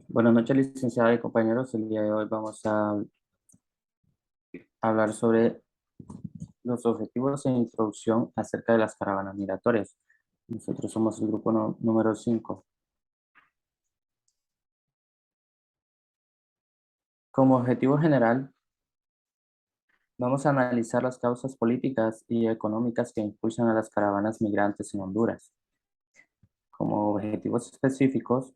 Buenas noches, licenciada y compañeros. El día de hoy vamos a hablar sobre los objetivos e introducción acerca de las caravanas migratorias. Nosotros somos el grupo número 5. Como objetivo general, vamos a analizar las causas políticas y económicas que impulsan a las caravanas migrantes en Honduras. Como objetivos específicos,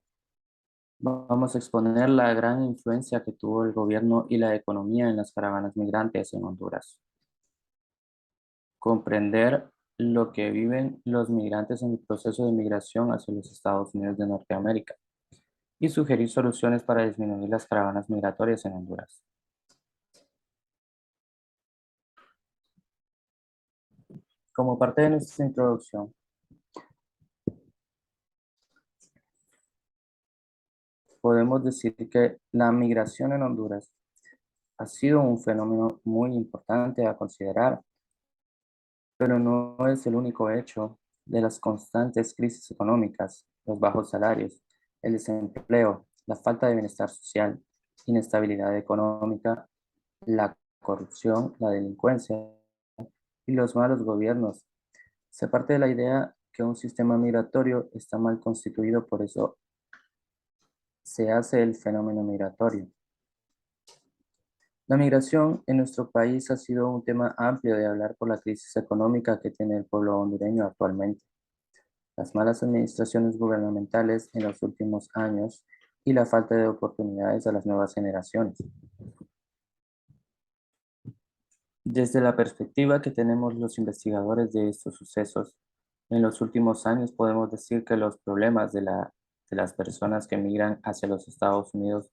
vamos a exponer la gran influencia que tuvo el gobierno y la economía en las caravanas migrantes en Honduras. Comprender lo que viven los migrantes en el proceso de migración hacia los Estados Unidos de Norteamérica y sugerir soluciones para disminuir las caravanas migratorias en Honduras. Como parte de nuestra introducción, podemos decir que la migración en Honduras ha sido un fenómeno muy importante a considerar, pero no es el único hecho de las constantes crisis económicas, los bajos salarios, el desempleo, la falta de bienestar social, inestabilidad económica, la corrupción, la delincuencia y los malos gobiernos. Se parte de la idea que un sistema migratorio está mal constituido, por eso se hace el fenómeno migratorio. La migración en nuestro país ha sido un tema amplio de hablar por la crisis económica que tiene el pueblo hondureño actualmente, las malas administraciones gubernamentales en los últimos años y la falta de oportunidades a las nuevas generaciones. Desde la perspectiva que tenemos los investigadores de estos sucesos, en los últimos años podemos decir que los problemas de las personas que migran hacia los Estados Unidos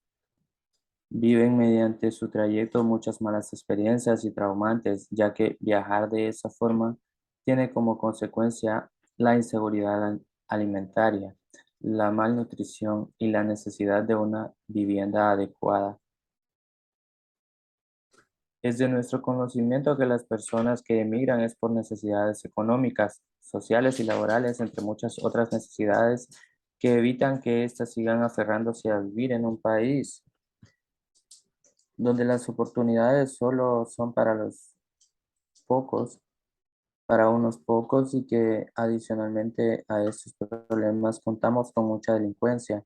viven mediante su trayecto muchas malas experiencias y traumantes, ya que viajar de esa forma tiene como consecuencia la inseguridad alimentaria, la malnutrición y la necesidad de una vivienda adecuada. Es de nuestro conocimiento que las personas que emigran es por necesidades económicas, sociales y laborales, entre muchas otras necesidades que evitan que éstas sigan aferrándose a vivir en un país donde las oportunidades solo son para los pocos, para unos pocos y que adicionalmente a estos problemas contamos con mucha delincuencia,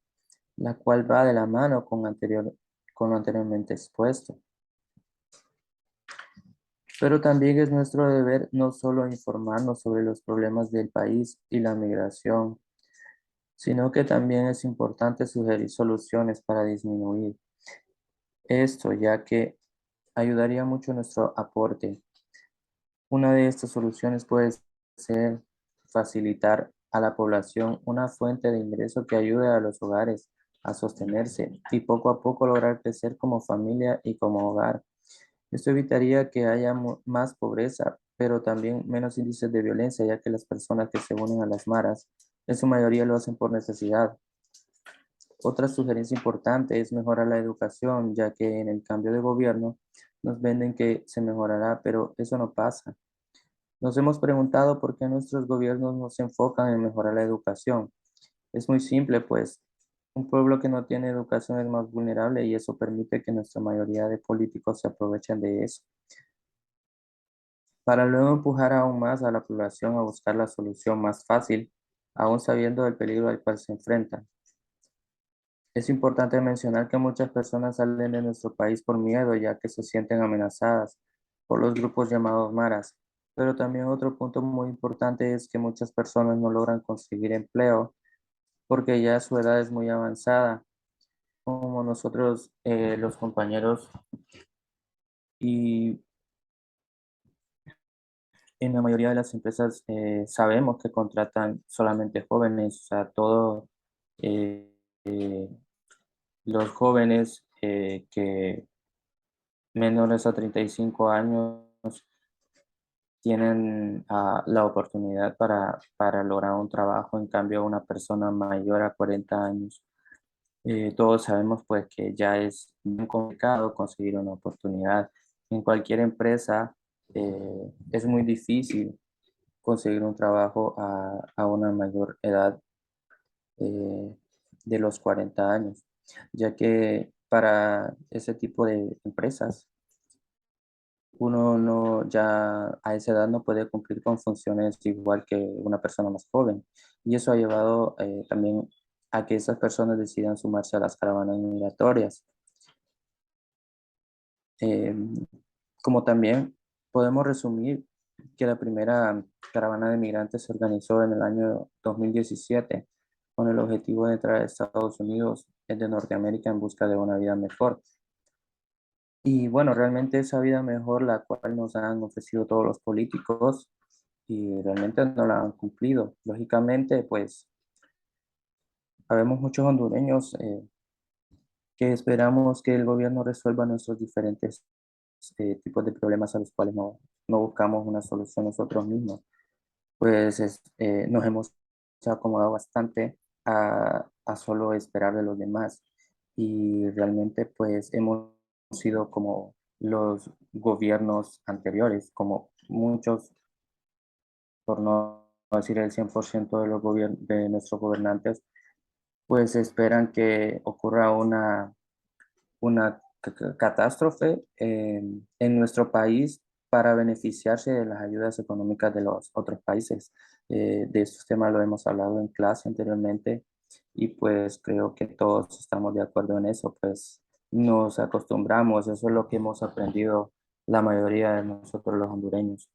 la cual va de la mano con lo anteriormente expuesto. Pero también es nuestro deber no solo informarnos sobre los problemas del país y la migración, sino que también es importante sugerir soluciones para disminuir esto, ya que ayudaría mucho nuestro aporte. Una de estas soluciones puede ser facilitar a la población una fuente de ingreso que ayude a los hogares a sostenerse y poco a poco lograr crecer como familia y como hogar. Esto evitaría que haya más pobreza, pero también menos índices de violencia, ya que las personas que se unen a las maras, en su mayoría lo hacen por necesidad. Otra sugerencia importante es mejorar la educación, ya que en el cambio de gobierno nos venden que se mejorará, pero eso no pasa. Nos hemos preguntado por qué nuestros gobiernos no se enfocan en mejorar la educación. Es muy simple, pues un pueblo que no tiene educación es más vulnerable y eso permite que nuestra mayoría de políticos se aprovechen de eso, para luego empujar aún más a la población a buscar la solución más fácil, aún sabiendo del peligro al cual se enfrentan. Es importante mencionar que muchas personas salen de nuestro país por miedo, ya que se sienten amenazadas por los grupos llamados maras. Pero también otro punto muy importante es que muchas personas no logran conseguir empleo porque ya su edad es muy avanzada, como nosotros, los compañeros, y en la mayoría de las empresas sabemos que contratan solamente jóvenes, o sea, todos eh, eh, los jóvenes que menores a 35 años tienen la oportunidad para lograr un trabajo, en cambio una persona mayor a 40 años, todos sabemos pues que ya es muy complicado conseguir una oportunidad. En cualquier empresa es muy difícil conseguir un trabajo a una mayor edad eh, de los 40 años. ya que para ese tipo de empresas uno no ya a esa edad no puede cumplir con funciones igual que una persona más joven. Y eso ha llevado también a que esas personas decidan sumarse a las caravanas migratorias. Eh, Como también podemos resumir que la primera caravana de migrantes se organizó en el año 2017 con el objetivo de entrar a Estados Unidos desde Norteamérica en busca de una vida mejor. Y bueno, realmente esa vida mejor la cual nos han ofrecido todos los políticos y realmente no la han cumplido. Lógicamente, pues habemos muchos hondureños que esperamos que el gobierno resuelva nuestros diferentes tipos de problemas a los cuales no buscamos una solución nosotros mismos. Pues nos hemos acomodado bastante a solo esperar de los demás y realmente pues hemos sido como los gobiernos anteriores, como muchos, por no decir el 100% de de nuestros gobernantes, pues esperan que ocurra una catástrofe en nuestro país para beneficiarse de las ayudas económicas de los otros países. De estos temas lo hemos hablado en clase anteriormente y pues creo que todos estamos de acuerdo en eso, pues nos acostumbramos, eso es lo que hemos aprendido la mayoría de nosotros los hondureños.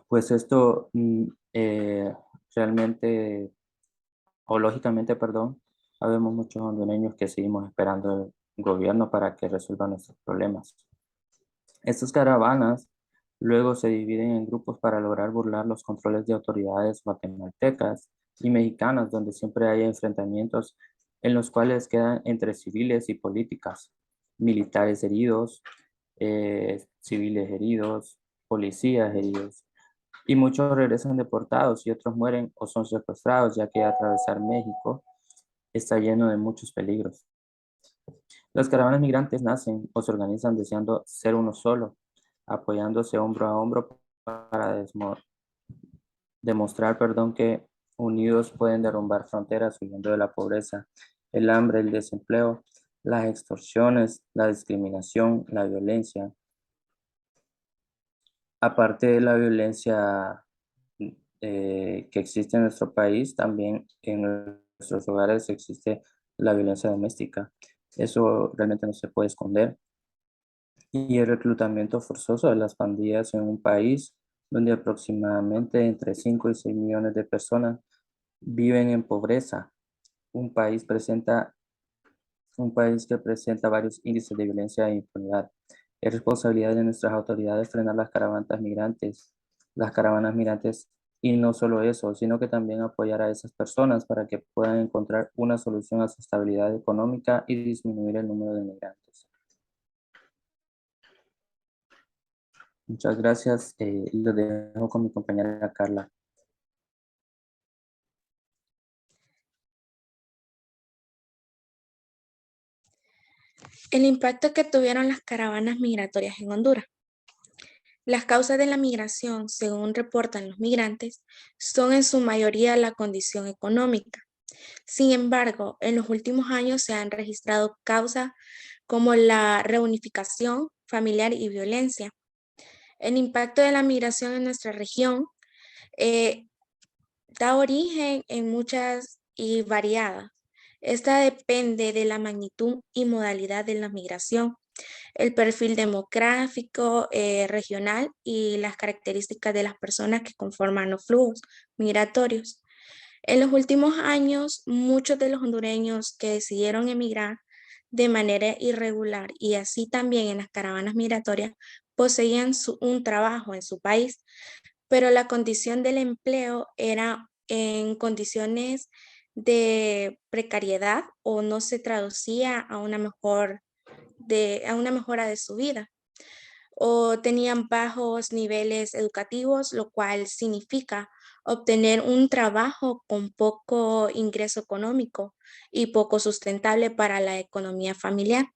Pues esto realmente, o lógicamente, perdón, habemos muchos hondureños que seguimos esperando el gobierno para que resuelva nuestros problemas. Estas caravanas luego se dividen en grupos para lograr burlar los controles de autoridades guatemaltecas y mexicanas, donde siempre hay enfrentamientos en los cuales quedan entre civiles y políticas, militares heridos, civiles heridos, policías heridos, y muchos regresan deportados y otros mueren o son secuestrados, ya que atravesar México está lleno de muchos peligros. Las caravanas migrantes nacen o se organizan deseando ser uno solo, apoyándose hombro a hombro para demostrar, perdón, que unidos pueden derrumbar fronteras huyendo de la pobreza, el hambre, el desempleo, las extorsiones, la discriminación, la violencia. Aparte de la violencia que existe en nuestro país, también en nuestros hogares existe la violencia doméstica. Eso realmente no se puede esconder. Y el reclutamiento forzoso de las pandillas en un país donde aproximadamente entre 5 y 6 millones de personas viven en pobreza. Un país presenta, un país que presenta varios índices de violencia e impunidad. Es responsabilidad de nuestras autoridades frenar las caravanas migrantes y no solo eso, sino que también apoyar a esas personas para que puedan encontrar una solución a su estabilidad económica y disminuir el número de migrantes. Muchas gracias. Lo dejo con mi compañera Carla. El impacto que tuvieron las caravanas migratorias en Honduras. Las causas de la migración, según reportan los migrantes, son en su mayoría la condición económica. Sin embargo, en los últimos años se han registrado causas como la reunificación familiar y violencia. El impacto de la migración en nuestra región eh, da origen en muchas y variadas. Esta depende de la magnitud y modalidad de la migración, el perfil demográfico, regional y las características de las personas que conforman los flujos migratorios. En los últimos años, muchos de los hondureños que decidieron emigrar de manera irregular y así también en las caravanas migratorias poseían un trabajo en su país, pero la condición del empleo era en condiciones de precariedad o no se traducía a a una mejora de su vida o tenían bajos niveles educativos, lo cual significa obtener un trabajo con poco ingreso económico y poco sustentable para la economía familiar.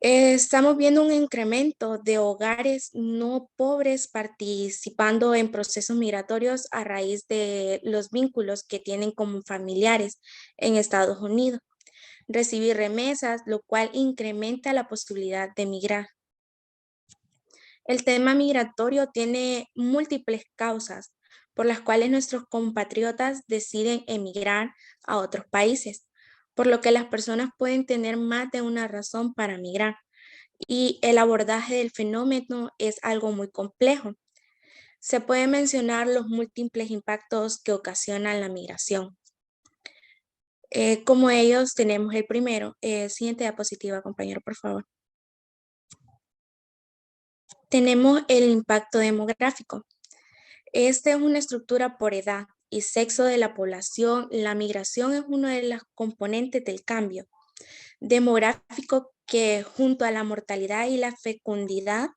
Estamos viendo un incremento de hogares no pobres participando en procesos migratorios a raíz de los vínculos que tienen como familiares en Estados Unidos. Recibir remesas, lo cual incrementa la posibilidad de migrar. El tema migratorio tiene múltiples causas por las cuales nuestros compatriotas deciden emigrar a otros países, por lo que las personas pueden tener más de una razón para migrar y el abordaje del fenómeno es algo muy complejo. Se pueden mencionar los múltiples impactos que ocasionan la migración. Como ellos tenemos el primero. Siguiente diapositiva, compañero, por favor. Tenemos el impacto demográfico. Este es una estructura por edad y sexo de la población. La migración es uno de los componentes del cambio demográfico que junto a la mortalidad y la fecundidad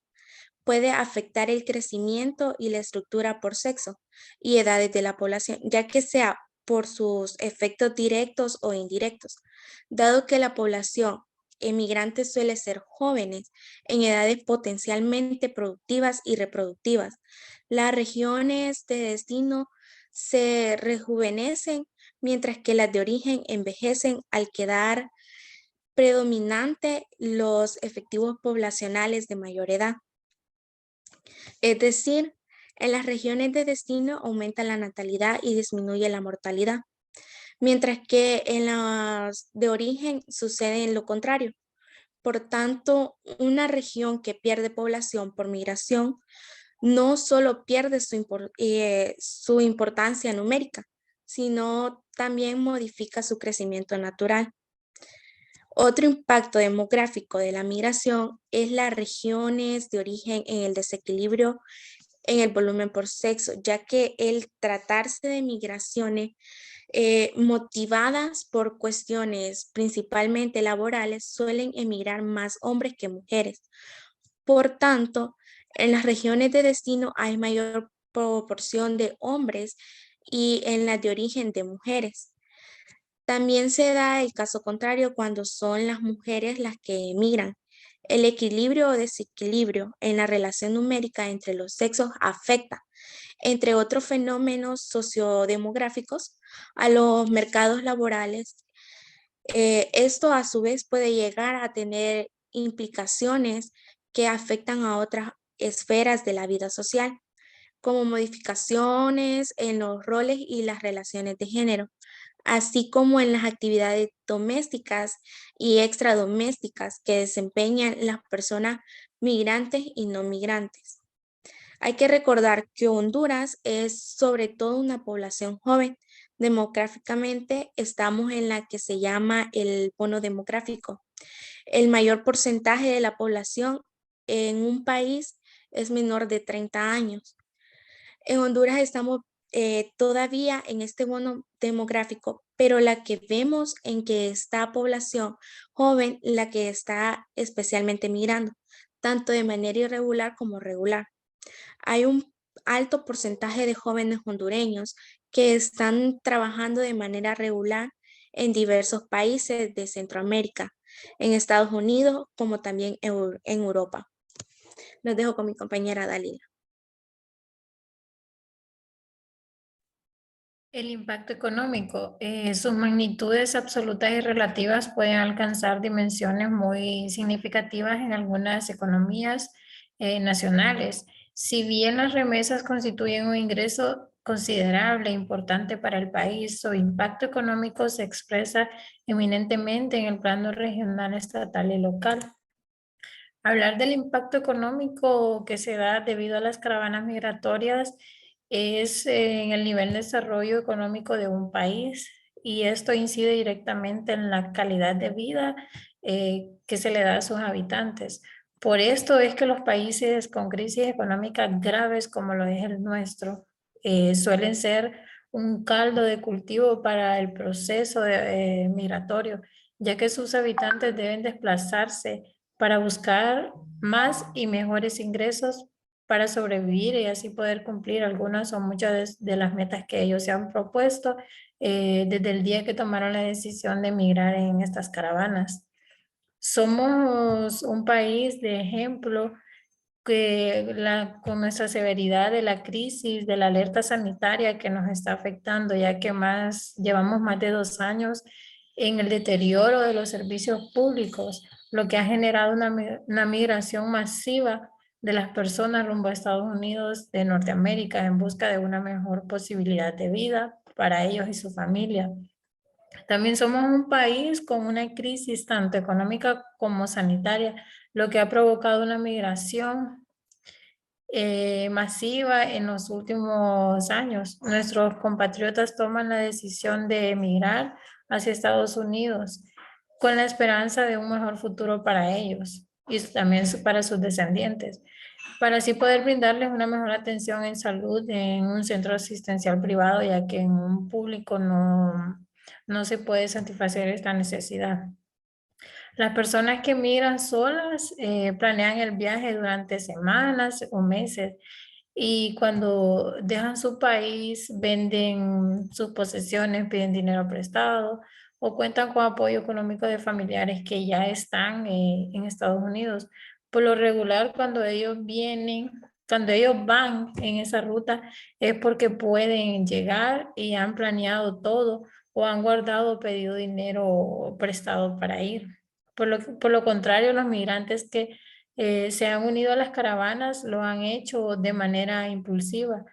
puede afectar el crecimiento y la estructura por sexo y edades de la población, ya que sea por sus efectos directos o indirectos, dado que la población emigrante suele ser jóvenes en edades potencialmente productivas y reproductivas. Las regiones de destino se rejuvenecen, mientras que las de origen envejecen al quedar predominante los efectivos poblacionales de mayor edad. Es decir, en las regiones de destino aumenta la natalidad y disminuye la mortalidad, mientras que en las de origen sucede en lo contrario. Por tanto, una región que pierde población por migración no solo pierde su importancia numérica, sino también modifica su crecimiento natural. Otro impacto demográfico de la migración es las regiones de origen en el desequilibrio en el volumen por sexo, ya que el tratarse de migraciones motivadas por cuestiones principalmente laborales suelen emigrar más hombres que mujeres. Por tanto, en las regiones de destino hay mayor proporción de hombres y en las de origen de mujeres. También se da el caso contrario cuando son las mujeres las que emigran. El equilibrio o desequilibrio en la relación numérica entre los sexos afecta, entre otros fenómenos sociodemográficos, a los mercados laborales. Esto a su vez puede llegar a tener implicaciones que afectan a otras esferas de la vida social, como modificaciones en los roles y las relaciones de género, así como en las actividades domésticas y extradomésticas que desempeñan las personas migrantes y no migrantes. Hay que recordar que Honduras es sobre todo una población joven. Demográficamente estamos en la que se llama el bono demográfico. El mayor porcentaje de la población en un país es menor de 30 años. En Honduras estamos todavía en este bono demográfico, pero la que vemos en que está población joven, la que está especialmente migrando, tanto de manera irregular como regular. Hay un alto porcentaje de jóvenes hondureños que están trabajando de manera regular en diversos países de Centroamérica, en Estados Unidos, como también en Europa. Los dejo con mi compañera Dalila. El impacto económico, sus magnitudes absolutas y relativas pueden alcanzar dimensiones muy significativas en algunas economías nacionales. Si bien las remesas constituyen un ingreso considerable e importante para el país, su impacto económico se expresa eminentemente en el plano regional, estatal y local. Hablar del impacto económico que se da debido a las caravanas migratorias es en el nivel de desarrollo económico de un país y esto incide directamente en la calidad de vida que se le da a sus habitantes. Por esto es que los países con crisis económicas graves como lo es el nuestro suelen ser un caldo de cultivo para el proceso migratorio, ya que sus habitantes deben desplazarse para buscar más y mejores ingresos para sobrevivir y así poder cumplir algunas o muchas de las metas que ellos se han propuesto desde el día que tomaron la decisión de emigrar en estas caravanas. Somos un país de ejemplo que con nuestra severidad de la crisis, de la alerta sanitaria que nos está afectando, ya que llevamos más de 2 años en el deterioro de los servicios públicos, lo que ha generado una migración masiva de las personas rumbo a Estados Unidos de Norteamérica en busca de una mejor posibilidad de vida para ellos y su familia. También somos un país con una crisis tanto económica como sanitaria, lo que ha provocado una migración masiva en los últimos años. Nuestros compatriotas toman la decisión de emigrar hacia Estados Unidos con la esperanza de un mejor futuro para ellos y también para sus descendientes, para así poder brindarles una mejor atención en salud en un centro asistencial privado, ya que en un público no se puede satisfacer esta necesidad. Las personas que migran solas planean el viaje durante semanas o meses y cuando dejan su país venden sus posesiones, piden dinero prestado o cuentan con apoyo económico de familiares que ya están en Estados Unidos. Por lo regular, cuando ellos van en esa ruta es porque pueden llegar y han planeado todo o han guardado o pedido dinero prestado para ir. Por lo contrario, los migrantes que se han unido a las caravanas lo han hecho de manera impulsiva,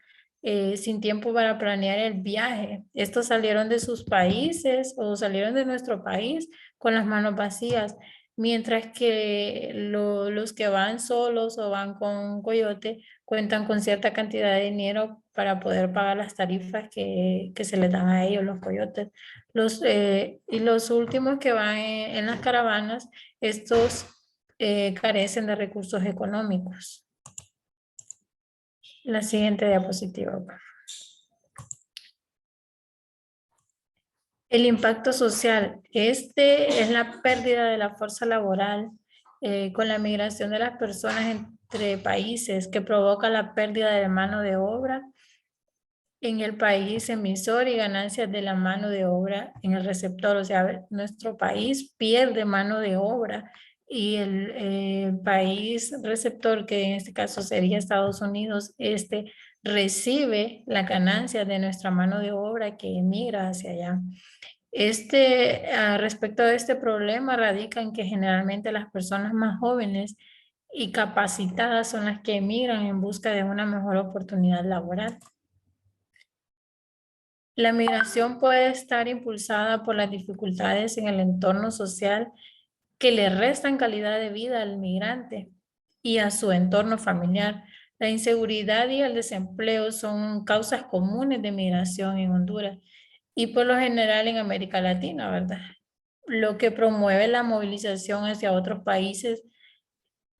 sin tiempo para planear el viaje. Estos salieron de sus países o salieron de nuestro país con las manos vacías, mientras que los que van solos o van con un coyote cuentan con cierta cantidad de dinero para poder pagar las tarifas que se les dan a ellos, los coyotes. Y los últimos que van en las caravanas, estos carecen de recursos económicos. La siguiente diapositiva, por favor. El impacto social. Este es la pérdida de la fuerza laboral con la migración de las personas entre países que provoca la pérdida de mano de obra en el país emisor y ganancias de la mano de obra en el receptor. O sea, nuestro país pierde mano de obra y el país receptor, que en este caso sería Estados Unidos, recibe la ganancia de nuestra mano de obra que emigra hacia allá. Respecto a este problema radica en que generalmente las personas más jóvenes y capacitadas son las que emigran en busca de una mejor oportunidad laboral. La migración puede estar impulsada por las dificultades en el entorno social que le restan calidad de vida al migrante y a su entorno familiar. La inseguridad y el desempleo son causas comunes de migración en Honduras y por lo general en América Latina, ¿verdad? Lo que promueve la movilización hacia otros países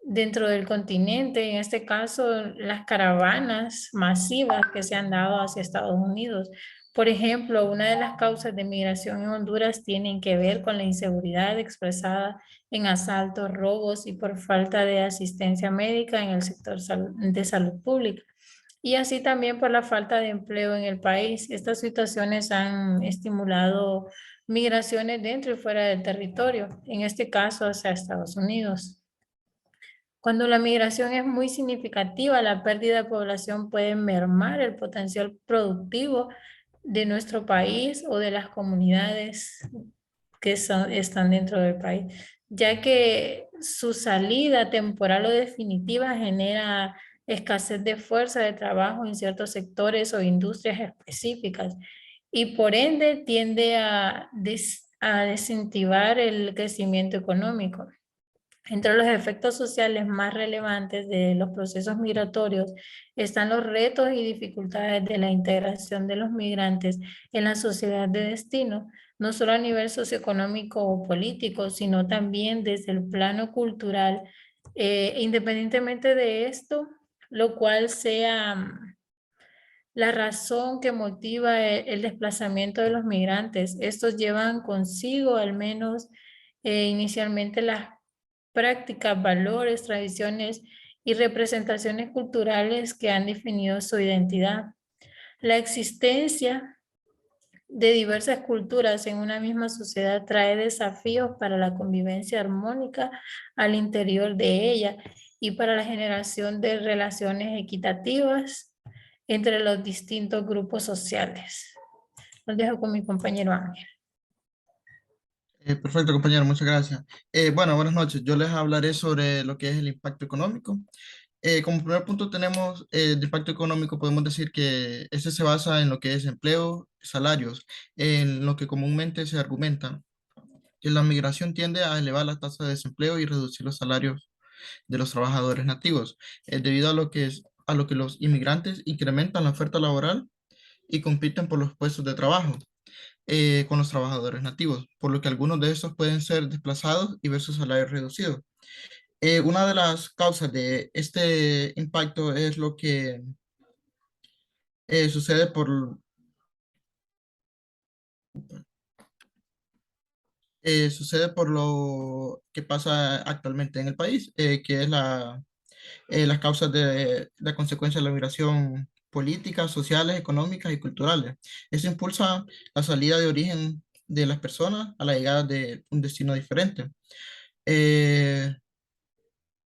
dentro del continente, en este caso las caravanas masivas que se han dado hacia Estados Unidos. Por ejemplo, una de las causas de migración en Honduras tienen que ver con la inseguridad expresada en asaltos, robos y por falta de asistencia médica en el sector de salud pública. Y así también por la falta de empleo en el país. Estas situaciones han estimulado migraciones dentro y fuera del territorio, en este caso hacia Estados Unidos. Cuando la migración es muy significativa, la pérdida de población puede mermar el potencial productivo de nuestro país o de las comunidades que están dentro del país, ya que su salida temporal o definitiva genera escasez de fuerza de trabajo en ciertos sectores o industrias específicas y por ende tiende a desincentivar el crecimiento económico. Entre los efectos sociales más relevantes de los procesos migratorios están los retos y dificultades de la integración de los migrantes en la sociedad de destino, no solo a nivel socioeconómico o político, sino también desde el plano cultural. Independientemente de esto, lo cual sea la razón que motiva el desplazamiento de los migrantes. Estos llevan consigo al menos inicialmente las prácticas, valores, tradiciones y representaciones culturales que han definido su identidad. La existencia de diversas culturas en una misma sociedad trae desafíos para la convivencia armónica al interior de ella y para la generación de relaciones equitativas entre los distintos grupos sociales. Los dejo con mi compañero Ángel. Perfecto, compañero, muchas gracias. Bueno, buenas noches. Yo les hablaré sobre lo que es el impacto económico. Como primer punto tenemos el impacto económico, podemos decir que ese se basa en lo que es empleo, salarios, en lo que comúnmente se argumenta, que la migración tiende a elevar la tasa de desempleo y reducir los salarios de los trabajadores nativos, debido a a lo que los inmigrantes incrementan la oferta laboral y compiten por los puestos de trabajo con los trabajadores nativos, por lo que algunos de estos pueden ser desplazados y ver su salario reducido. Una de las causas de este impacto es lo que sucede sucede por lo que pasa actualmente en el país, que es las causas de la consecuencia de la migración políticas, sociales, económicas y culturales. Eso impulsa la salida de origen de las personas a la llegada de un destino diferente. Eh,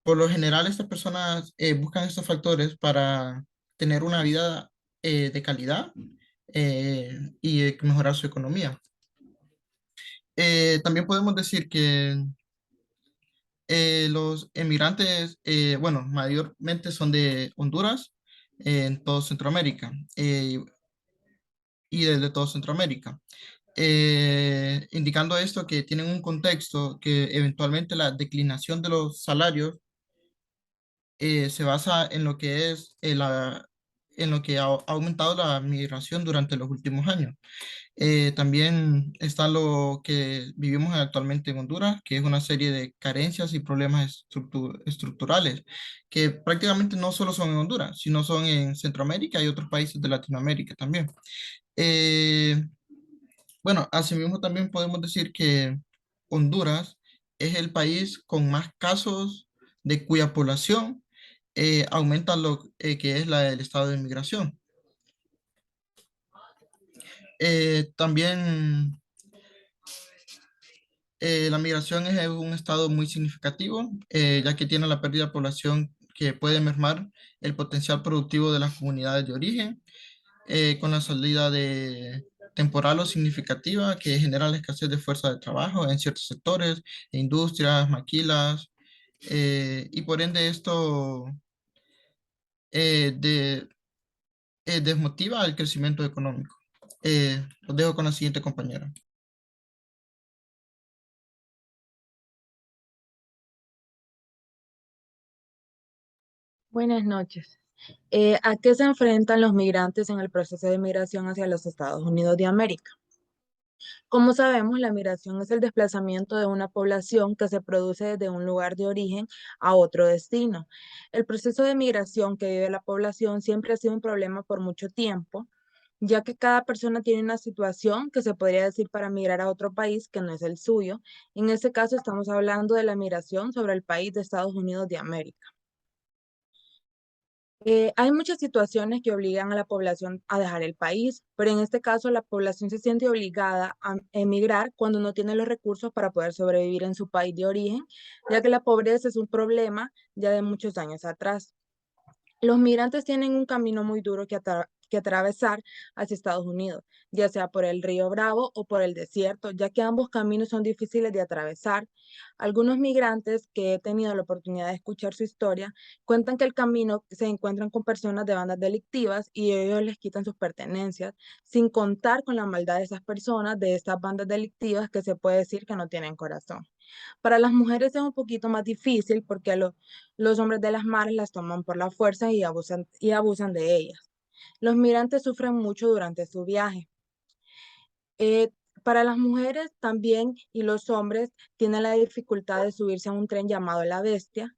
por lo general, estas personas buscan estos factores para tener una vida de calidad y mejorar su economía. También podemos decir que los emigrantes, bueno, mayormente son de Honduras, en todo Centroamérica y desde todo Centroamérica. Indicando esto que tienen un contexto que eventualmente la declinación de los salarios se basa en lo que es en lo que ha aumentado la migración durante los últimos años. También está lo que vivimos actualmente en Honduras, que es una serie de carencias y problemas estructurales, que prácticamente no solo son en Honduras, sino son en Centroamérica y otros países de Latinoamérica también. Eh, bueno, asimismo también podemos decir que Honduras es el país con más casos de cuya población aumenta lo que es el estado de inmigración. También la migración es un estado muy significativo, ya que tiene la pérdida de población que puede mermar el potencial productivo de las comunidades de origen, con la salida de temporal o significativa que genera la escasez de fuerza de trabajo en ciertos sectores, industrias, maquilas, y por ende esto eh, de- desmotiva el crecimiento económico. Los dejo con la siguiente compañera. Buenas noches. ¿A qué se enfrentan los migrantes en el proceso de migración hacia los Estados Unidos de América? Como sabemos, la migración es el desplazamiento de una población que se produce desde un lugar de origen a otro destino. El proceso de migración que vive la población siempre ha sido un problema por mucho tiempo, ya que cada persona tiene una situación que se podría decir para migrar a otro país que no es el suyo. En este caso estamos hablando de la migración sobre el país de Estados Unidos de América. Hay muchas situaciones que obligan a la población a dejar el país, pero en este caso la población se siente obligada a emigrar cuando no tiene los recursos para poder sobrevivir en su país de origen, ya que la pobreza es un problema ya de muchos años atrás. Los migrantes tienen un camino muy duro que atravesar hacia Estados Unidos, ya sea por el río Bravo o por el desierto, ya que ambos caminos son difíciles de atravesar. Algunos migrantes que he tenido la oportunidad de escuchar su historia cuentan que el camino se encuentran con personas de bandas delictivas y ellos les quitan sus pertenencias, sin contar con la maldad de esas personas, de estas bandas delictivas que se puede decir que no tienen corazón. Para las mujeres es un poquito más difícil porque los hombres de las maras las toman por la fuerza y abusan de ellas. Los migrantes sufren mucho durante su viaje. Eh, para las mujeres también y los hombres tienen la dificultad de subirse a un tren llamado La Bestia,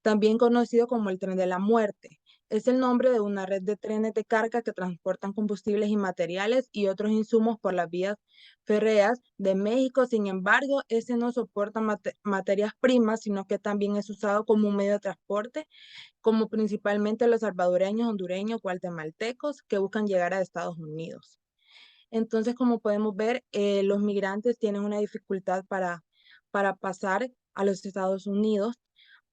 también conocido como el tren de la muerte. Es el nombre de una red de trenes de carga que transportan combustibles y materiales y otros insumos por las vías férreas de México. Sin embargo, ese no soporta materias primas, sino que también es usado como un medio de transporte, como principalmente los salvadoreños, hondureños, guatemaltecos que buscan llegar a Estados Unidos. Entonces, como podemos ver, los migrantes tienen una dificultad para pasar a los Estados Unidos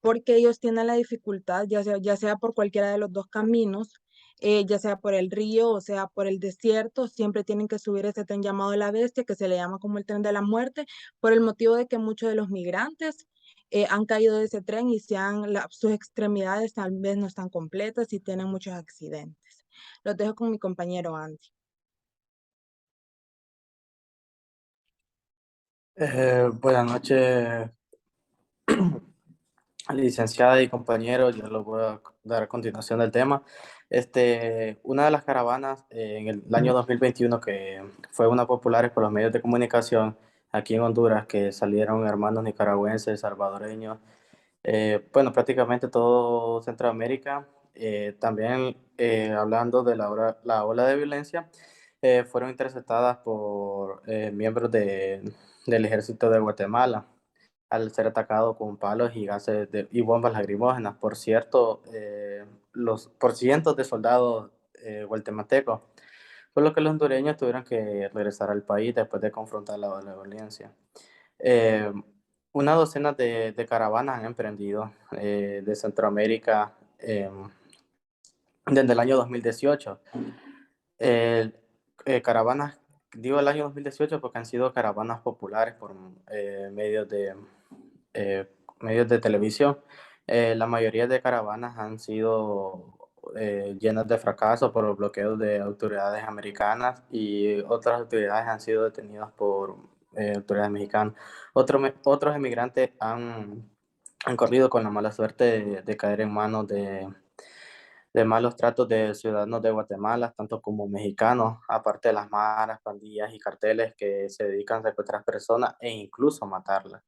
porque ellos tienen la dificultad, ya sea por cualquiera de los dos caminos, ya sea por el río o sea por el desierto, siempre tienen que subir ese tren llamado la Bestia, que se le llama como el tren de la muerte, por el motivo de que muchos de los migrantes han caído de ese tren y sus extremidades tal vez no están completas y tienen muchos accidentes. Los dejo con mi compañero Andy. Buenas noches, licenciada y compañeros. Yo les voy a dar a continuación del tema. Una de las caravanas en el año 2021 que fue una popular por los medios de comunicación aquí en Honduras, que salieron hermanos nicaragüenses, salvadoreños, bueno, prácticamente todo Centroamérica. También hablando de la ola de violencia, fueron interceptadas por miembros del ejército de Guatemala al ser atacado con palos y gases y bombas lacrimógenas por cientos de soldados guatemaltecos, por lo que los hondureños tuvieron que regresar al país después de confrontar la violencia. Eh, una docena de caravanas han emprendido de Centroamérica desde el año 2018. Eh, Caravanas, digo el año 2018 porque han sido caravanas populares por medios de televisión. La mayoría de caravanas han sido llenas de fracaso por los bloqueos de autoridades americanas y otras autoridades han sido detenidas por autoridades mexicanas. Otros emigrantes han corrido con la mala suerte de caer en manos de malos tratos de ciudadanos de Guatemala, tanto como mexicanos, aparte de las maras, pandillas y carteles que se dedican a secuestrar personas e incluso matarlas.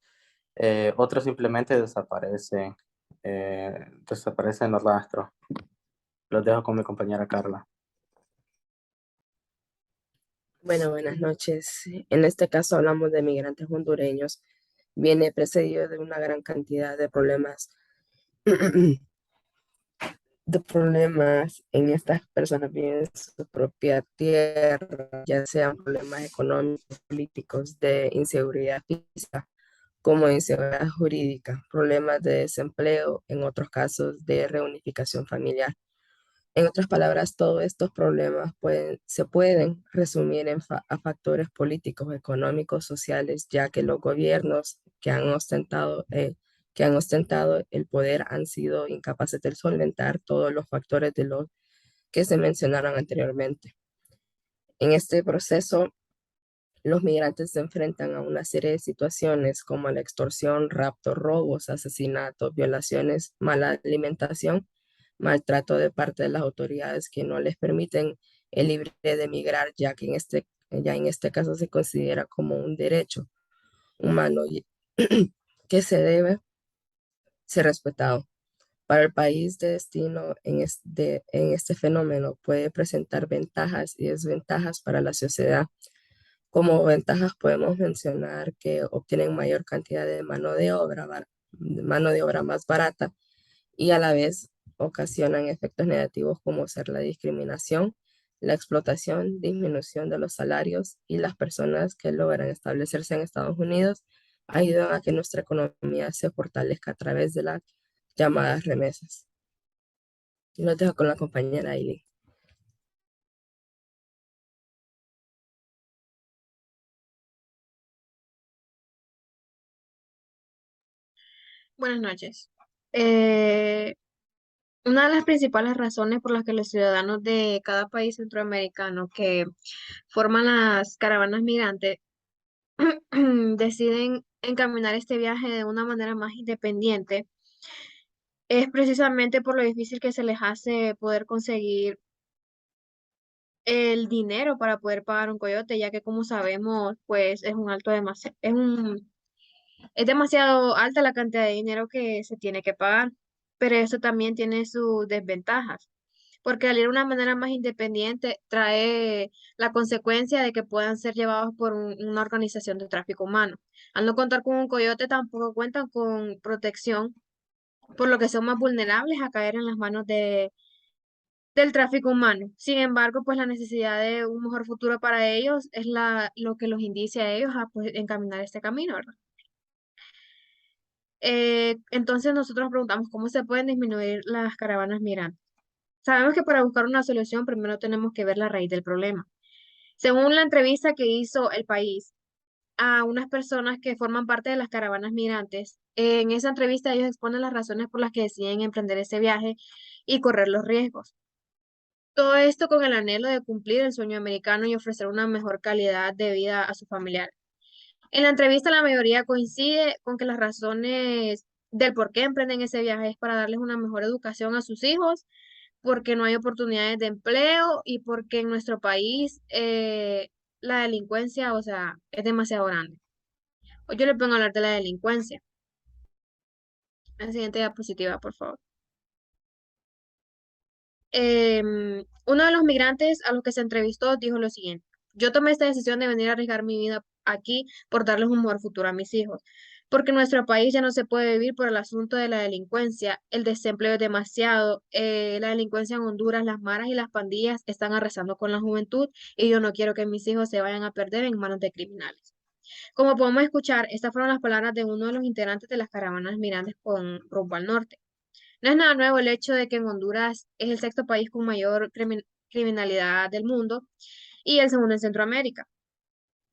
Otros simplemente desaparecen los rastros. Los dejo con mi compañera Carla. Bueno, buenas noches. En este caso hablamos de migrantes hondureños. Viene precedido de una gran cantidad de problemas, en estas personas viven su propia tierra, ya sean problemas económicos, políticos, de inseguridad física, como inseguridad jurídica, problemas de desempleo, en otros casos de reunificación familiar. En otras palabras, todos estos problemas se pueden resumir a factores políticos, económicos, sociales, ya que los gobiernos que han ostentado el poder han sido incapaces de solventar todos los factores de los que se mencionaron anteriormente. En este proceso, los migrantes se enfrentan a una serie de situaciones como la extorsión, rapto, robos, asesinatos, violaciones, mala alimentación, maltrato de parte de las autoridades que no les permiten el libre de emigrar, ya en este caso se considera como un derecho humano que se debe ser respetado. Para el país de destino en este fenómeno puede presentar ventajas y desventajas para la sociedad. Como ventajas podemos mencionar que obtienen mayor cantidad de mano de obra más barata y a la vez ocasionan efectos negativos como ser la discriminación, la explotación, disminución de los salarios y las personas que logran establecerse en Estados Unidos ayudan a que nuestra economía se fortalezca a través de las llamadas remesas. Y los dejo con la compañera Aileen. Buenas noches. Una de las principales razones por las que los ciudadanos de cada país centroamericano que forman las caravanas migrantes deciden encaminar este viaje de una manera más independiente es precisamente por lo difícil que se les hace poder conseguir el dinero para poder pagar un coyote, ya que como sabemos, pues es demasiado alta la cantidad de dinero que se tiene que pagar, pero eso también tiene sus desventajas, porque al ir de una manera más independiente trae la consecuencia de que puedan ser llevados por una organización de tráfico humano. Al no contar con un coyote, tampoco cuentan con protección, por lo que son más vulnerables a caer en las manos del tráfico humano. Sin embargo, pues la necesidad de un mejor futuro para ellos es lo que los indicia a ellos a pues, encaminar este camino, ¿verdad? Entonces nosotros nos preguntamos cómo se pueden disminuir las caravanas migrantes. Sabemos que para buscar una solución primero tenemos que ver la raíz del problema. Según la entrevista que hizo El País a unas personas que forman parte de las caravanas migrantes, en esa entrevista ellos exponen las razones por las que deciden emprender ese viaje y correr los riesgos. Todo esto con el anhelo de cumplir el sueño americano y ofrecer una mejor calidad de vida a sus familiares. En la entrevista la mayoría coincide con que las razones del por qué emprenden ese viaje es para darles una mejor educación a sus hijos, porque no hay oportunidades de empleo y porque en nuestro país la delincuencia, o sea, es demasiado grande. Hoy yo les pongo a hablar de la delincuencia. La siguiente diapositiva, por favor. Uno de los migrantes a los que se entrevistó dijo lo siguiente: yo tomé esta decisión de venir a arriesgar mi vida aquí por darles un mejor futuro a mis hijos, porque en nuestro país ya no se puede vivir por el asunto de la delincuencia, el desempleo es demasiado, la delincuencia en Honduras, las maras y las pandillas están arrasando con la juventud y yo no quiero que mis hijos se vayan a perder en manos de criminales. Como podemos escuchar, estas fueron las palabras de uno de los integrantes de las caravanas migrantes con rumbo al norte. No es nada nuevo el hecho de que en Honduras es el sexto país con mayor criminalidad del mundo y el segundo en Centroamérica.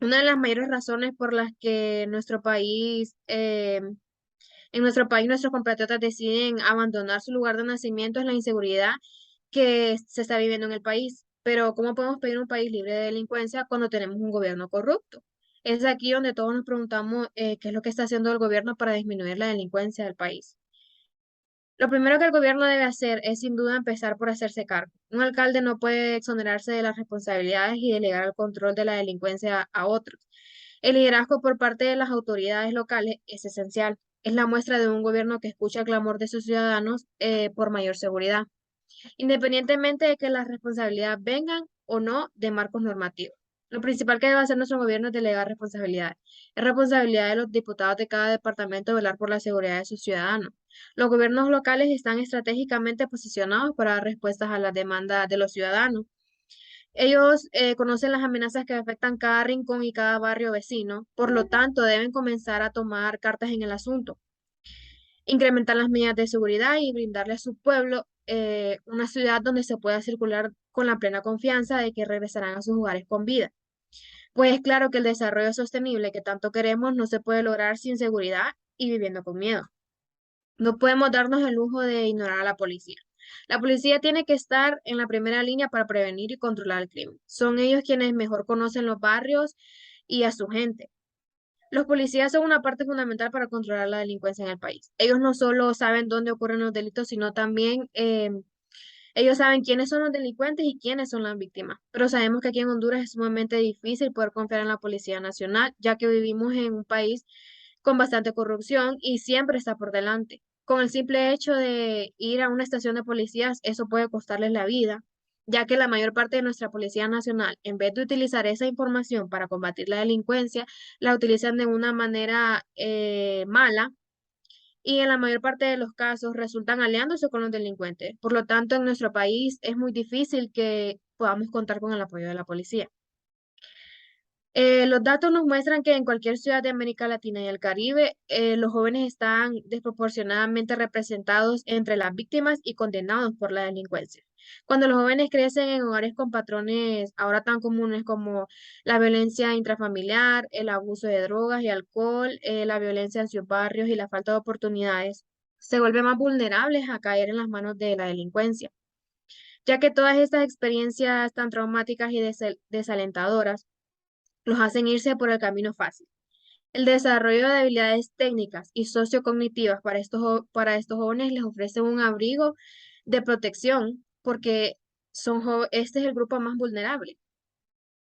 Una de las mayores razones por las que en nuestro país nuestros compatriotas deciden abandonar su lugar de nacimiento es la inseguridad que se está viviendo en el país. Pero ¿cómo podemos pedir un país libre de delincuencia cuando tenemos un gobierno corrupto? Es aquí donde todos nos preguntamos qué es lo que está haciendo el gobierno para disminuir la delincuencia del país. Lo primero que el gobierno debe hacer es sin duda empezar por hacerse cargo. Un alcalde no puede exonerarse de las responsabilidades y delegar el control de la delincuencia a otros. El liderazgo por parte de las autoridades locales es esencial. Es la muestra de un gobierno que escucha el clamor de sus ciudadanos por mayor seguridad, independientemente de que las responsabilidades vengan o no de marcos normativos. Lo principal que debe hacer nuestro gobierno es delegar responsabilidades. Es responsabilidad de los diputados de cada departamento velar por la seguridad de sus ciudadanos. Los gobiernos locales están estratégicamente posicionados para dar respuestas a las demandas de los ciudadanos. Ellos conocen las amenazas que afectan cada rincón y cada barrio vecino, por lo tanto deben comenzar a tomar cartas en el asunto, incrementar las medidas de seguridad y brindarle a su pueblo una ciudad donde se pueda circular con la plena confianza de que regresarán a sus hogares con vida. Pues es claro que el desarrollo sostenible que tanto queremos no se puede lograr sin seguridad y viviendo con miedo. No podemos darnos el lujo de ignorar a la policía. La policía tiene que estar en la primera línea para prevenir y controlar el crimen. Son ellos quienes mejor conocen los barrios y a su gente. Los policías son una parte fundamental para controlar la delincuencia en el país. Ellos no solo saben dónde ocurren los delitos, sino también ellos saben quiénes son los delincuentes y quiénes son las víctimas. Pero sabemos que aquí en Honduras es sumamente difícil poder confiar en la Policía Nacional, ya que vivimos en un país con bastante corrupción y siempre está por delante. Con el simple hecho de ir a una estación de policías, eso puede costarles la vida, ya que la mayor parte de nuestra Policía Nacional, en vez de utilizar esa información para combatir la delincuencia, la utilizan de una manera mala y en la mayor parte de los casos resultan aliándose con los delincuentes. Por lo tanto, en nuestro país es muy difícil que podamos contar con el apoyo de la policía. Los datos nos muestran que en cualquier ciudad de América Latina y el Caribe, los jóvenes están desproporcionadamente representados entre las víctimas y condenados por la delincuencia. Cuando los jóvenes crecen en hogares con patrones ahora tan comunes como la violencia intrafamiliar, el abuso de drogas y alcohol, la violencia en sus barrios y la falta de oportunidades, se vuelven más vulnerables a caer en las manos de la delincuencia, ya que todas estas experiencias tan traumáticas y desalentadoras los hacen irse por el camino fácil. El desarrollo de habilidades técnicas y sociocognitivas para estos jóvenes les ofrece un abrigo de protección porque este es el grupo más vulnerable.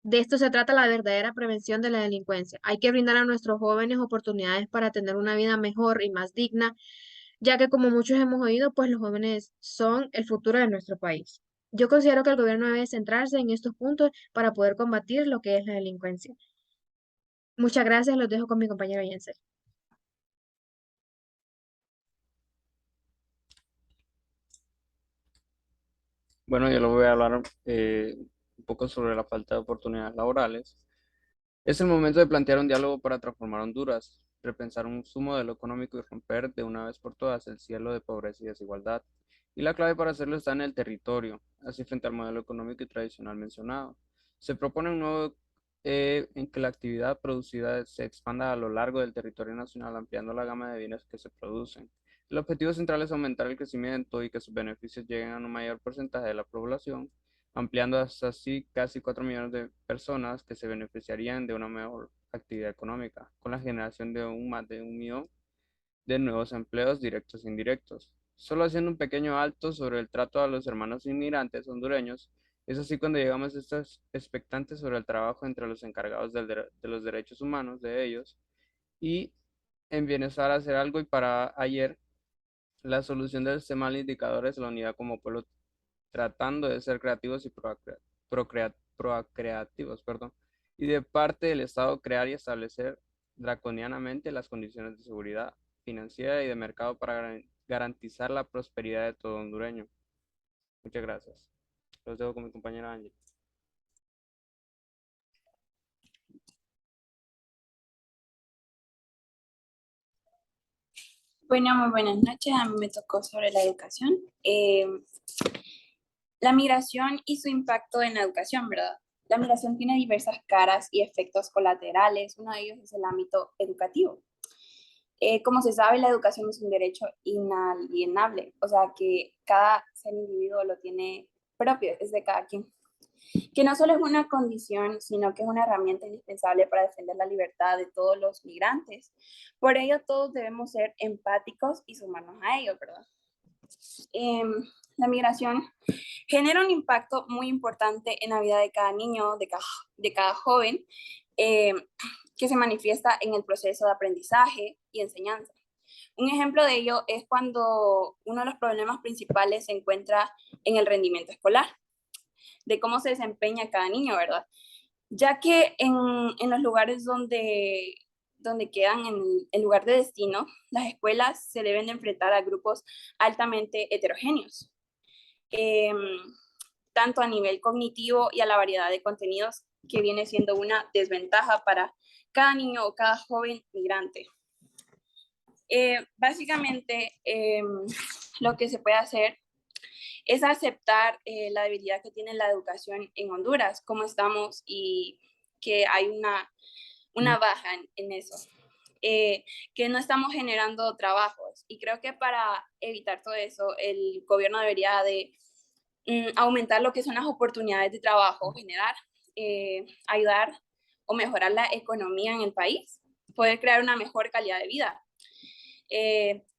De esto se trata la verdadera prevención de la delincuencia. Hay que brindar a nuestros jóvenes oportunidades para tener una vida mejor y más digna, ya que como muchos hemos oído, pues los jóvenes son el futuro de nuestro país. Yo considero que el gobierno debe centrarse en estos puntos para poder combatir lo que es la delincuencia. Muchas gracias, los dejo con mi compañero Jensen. Bueno, yo le voy a hablar un poco sobre la falta de oportunidades laborales. Es el momento de plantear un diálogo para transformar Honduras, repensar su modelo económico y romper de una vez por todas el cielo de pobreza y desigualdad. Y la clave para hacerlo está en el territorio, así frente al modelo económico y tradicional mencionado. Se propone un nuevo en que la actividad producida se expanda a lo largo del territorio nacional, ampliando la gama de bienes que se producen. El objetivo central es aumentar el crecimiento y que sus beneficios lleguen a un mayor porcentaje de la población, ampliando hasta así casi 4 millones de personas que se beneficiarían de una mejor actividad económica, con la generación de más de 1 millón de nuevos empleos directos e indirectos. Solo haciendo un pequeño alto sobre el trato a los hermanos inmigrantes hondureños, es así cuando llegamos a estas expectantes sobre el trabajo entre los encargados de los derechos humanos de ellos y en bienestar hacer algo y para ayer la solución del sistema de indicadores es la unidad como pueblo tratando de ser creativos y procreativos, perdón, y de parte del Estado crear y establecer draconianamente las condiciones de seguridad financiera y de mercado para garantizar la prosperidad de todo hondureño. Muchas gracias. Los dejo con mi compañera Angie. Bueno, muy buenas noches. A mí me tocó sobre la educación. La migración y su impacto en la educación, ¿verdad? La migración tiene diversas caras y efectos colaterales. Uno de ellos es el ámbito educativo. Como se sabe, la educación es un derecho inalienable, o sea que cada ser individuo lo tiene propio, es de cada quien. Que no solo es una condición, sino que es una herramienta indispensable para defender la libertad de todos los migrantes. Por ello, todos debemos ser empáticos y sumarnos a ello, ¿verdad? La migración genera un impacto muy importante en la vida de cada niño, de cada joven, que se manifiesta en el proceso de aprendizaje y enseñanza. Un ejemplo de ello es cuando uno de los problemas principales se encuentra en el rendimiento escolar, de cómo se desempeña cada niño, ¿verdad? Ya que en los lugares donde quedan en el lugar de destino, las escuelas se deben de enfrentar a grupos altamente heterogéneos, tanto a nivel cognitivo y a la variedad de contenidos que viene siendo una desventaja para cada niño o cada joven migrante. Básicamente, lo que se puede hacer es aceptar la debilidad que tiene la educación en Honduras, cómo estamos y que hay una baja en eso, que no estamos generando trabajos. Y creo que para evitar todo eso, el gobierno debería de aumentar lo que son las oportunidades de trabajo, generar, ayudar o mejorar la economía en el país, poder crear una mejor calidad de vida,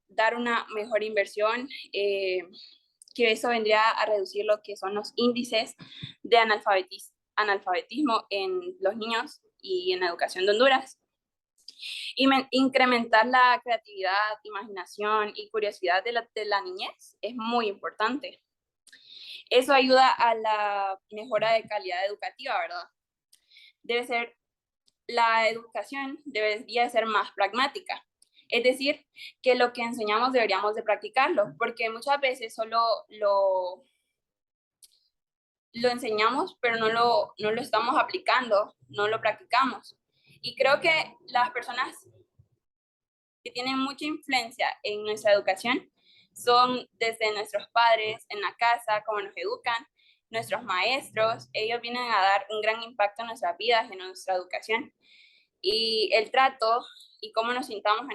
dar una mejor inversión, que eso vendría a reducir lo que son los índices de analfabetismo en los niños y en la educación de Honduras. Y incrementar la creatividad, imaginación y curiosidad de la niñez es muy importante. Eso ayuda a la mejora de calidad educativa, ¿verdad? La educación debería ser más pragmática. Es decir, que lo que enseñamos deberíamos de practicarlo, porque muchas veces solo lo enseñamos, pero no lo estamos aplicando, no lo practicamos. Y creo que las personas que tienen mucha influencia en nuestra educación son desde nuestros padres, en la casa, cómo nos educan, nuestros maestros. Ellos vienen a dar un gran impacto en nuestras vidas, en nuestra educación. Y el trato y cómo nos sintamos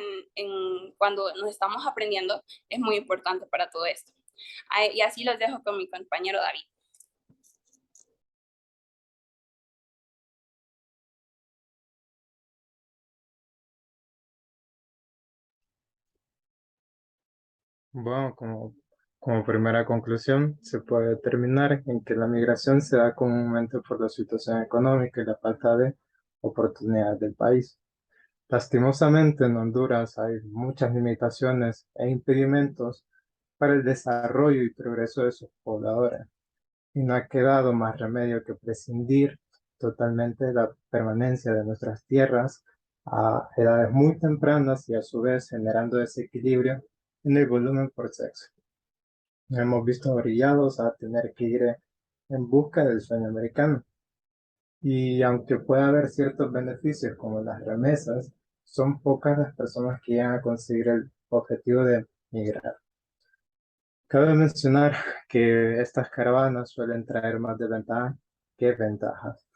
cuando nos estamos aprendiendo es muy importante para todo esto. Y así los dejo con mi compañero David. Bueno, como primera conclusión, se puede determinar en que la migración se da comúnmente por la situación económica y la falta de oportunidades del país. Lastimosamente, en Honduras hay muchas limitaciones e impedimentos para el desarrollo y progreso de sus pobladores, y no ha quedado más remedio que prescindir totalmente de la permanencia de nuestras tierras a edades muy tempranas y a su vez generando desequilibrio en el volumen por sexo. nos hemos visto orillados a tener que ir en busca del sueño americano. Y aunque pueda haber ciertos beneficios como las remesas, son pocas las personas que llegan a conseguir el objetivo de migrar. Cabe mencionar que estas caravanas suelen traer más desventajas que ventajas,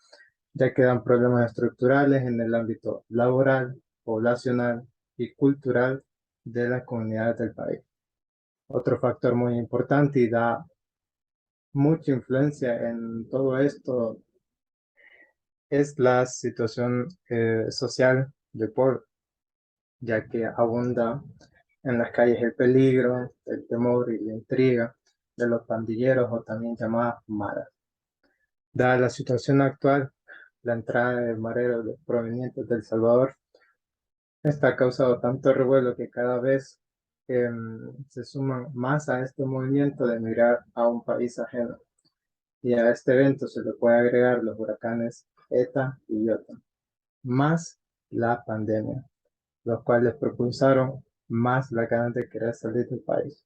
ya que dan problemas estructurales en el ámbito laboral, poblacional y cultural de las comunidades del país. Otro factor muy importante y da mucha influencia en todo esto es la situación social del pueblo, ya que abunda en las calles el peligro, el temor y la intriga de los pandilleros o también llamadas maras. Dada la situación actual, la entrada de mareros provenientes de El Salvador está causado tanto revuelo que cada vez se suman más a este movimiento de emigrar a un país ajeno. Y a este evento se le puede agregar los huracanes ETA y IOTA, más la pandemia, los cuales propulsaron más la ganas de querer salir del país.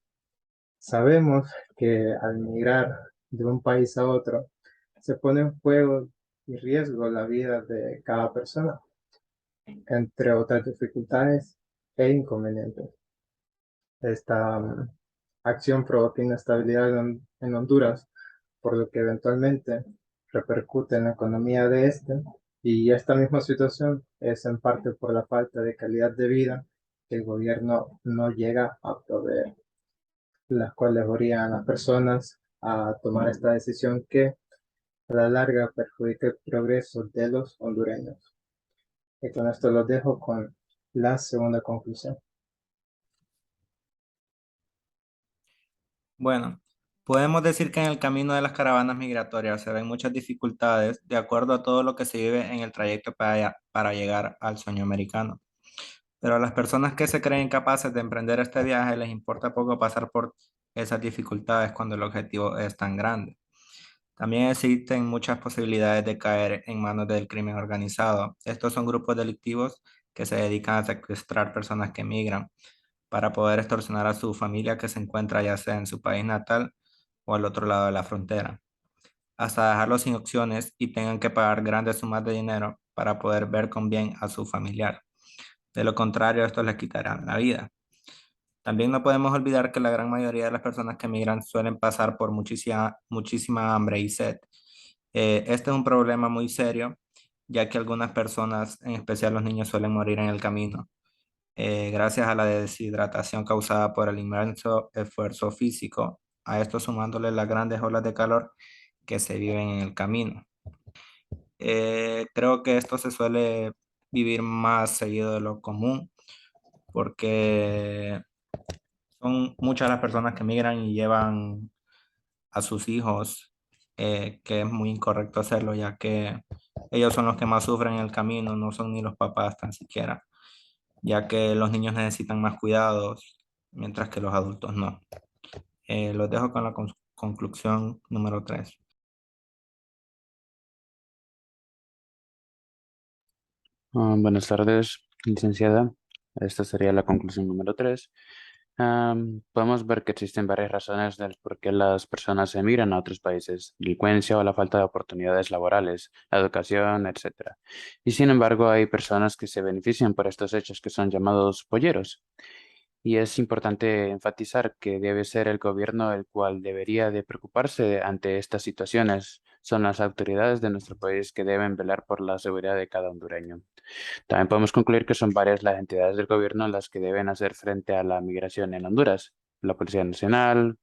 Sabemos que al migrar de un país a otro, se pone en juego y riesgo la vida de cada persona, entre otras dificultades e inconvenientes. Esta acción provoca inestabilidad en Honduras, por lo que eventualmente repercute en la economía de este, y esta misma situación es en parte por la falta de calidad de vida que el gobierno no llega a proveer, las cuales obligan a las personas a tomar esta decisión que a la larga perjudica el progreso de los hondureños. Y con esto los dejo con la segunda conclusión. Bueno, podemos decir que en el camino de las caravanas migratorias se ven muchas dificultades de acuerdo a todo lo que se vive en el trayecto para llegar al sueño americano. Pero a las personas que se creen capaces de emprender este viaje les importa poco pasar por esas dificultades cuando el objetivo es tan grande. También existen muchas posibilidades de caer en manos del crimen organizado. Estos son grupos delictivos que se dedican a secuestrar personas que migran para poder extorsionar a su familia que se encuentra ya sea en su país natal o al otro lado de la frontera, hasta dejarlos sin opciones y tengan que pagar grandes sumas de dinero para poder ver con bien a su familiar. De lo contrario, estos les quitarán la vida. También no podemos olvidar que la gran mayoría de las personas que migran suelen pasar por muchísima hambre y sed. Este es un problema muy serio, ya que algunas personas, en especial los niños, suelen morir en el camino, gracias a la deshidratación causada por el inmenso esfuerzo físico. A esto sumándole las grandes olas de calor que se viven en el camino. Creo que esto se suele vivir más seguido de lo común, porque son muchas las personas que migran y llevan a sus hijos, que es muy incorrecto hacerlo, ya que ellos son los que más sufren en el camino, no son ni los papás tan siquiera, ya que los niños necesitan más cuidados, mientras que los adultos no. Los dejo con la conclusión número 3. Buenas tardes, licenciada. Esta sería la conclusión número 3. Podemos ver que existen varias razones del por qué las personas emigran a otros países: delincuencia o la falta de oportunidades laborales, la educación, etcétera. Y sin embargo, hay personas que se benefician por estos hechos que son llamados polleros. Y es importante enfatizar que debe ser el gobierno el cual debería de preocuparse ante estas situaciones. Son las autoridades de nuestro país que deben velar por la seguridad de cada hondureño. También podemos concluir que son varias las entidades del gobierno las que deben hacer frente a la migración en Honduras: la Policía Nacional,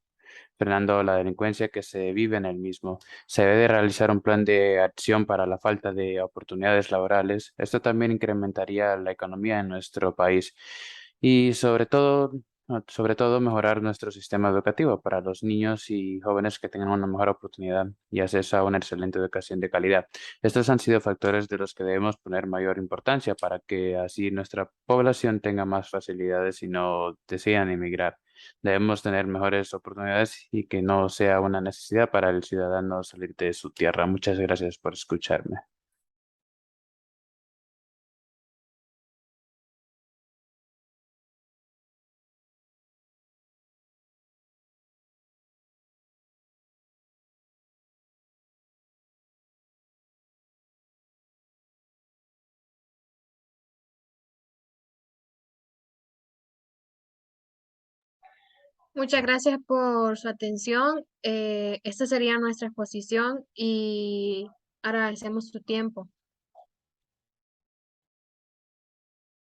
frenando la delincuencia que se vive en el mismo. Se debe de realizar un plan de acción para la falta de oportunidades laborales. Esto también incrementaría la economía en nuestro país y sobre todo mejorar nuestro sistema educativo para los niños y jóvenes que tengan una mejor oportunidad y acceso a una excelente educación de calidad. Estos han sido factores de los que debemos poner mayor importancia para que así nuestra población tenga más facilidades y no decidan emigrar. Debemos tener mejores oportunidades y que no sea una necesidad para el ciudadano salir de su tierra. Muchas gracias por escucharme. Muchas gracias por su atención. Esta sería nuestra exposición y agradecemos su tiempo.